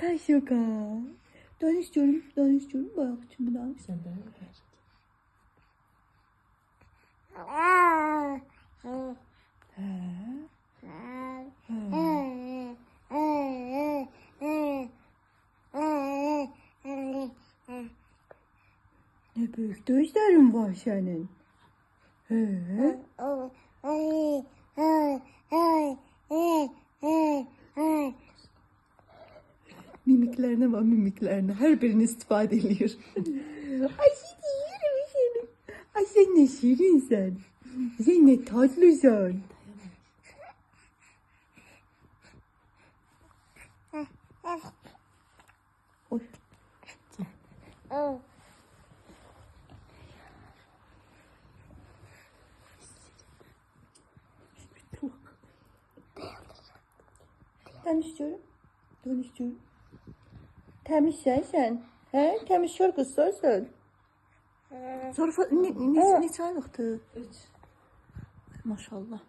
Kaşuka. Danış canım, danış canım. Bak şimdi danış. Sen de ver. Ne büyük gözlerin var senin. Mimiklerine bak, mimiklerine. Her birini istifade ediyor. Ay seni yerim seni. Ay sen ne şirinsen. Sen ne tatlısın. Oy. Tanışıyorum. Tanışıyorum. Temizsen sen. He? Temiz şor kızsarsın. Sonra ne aylıktı? 3. Maşallah.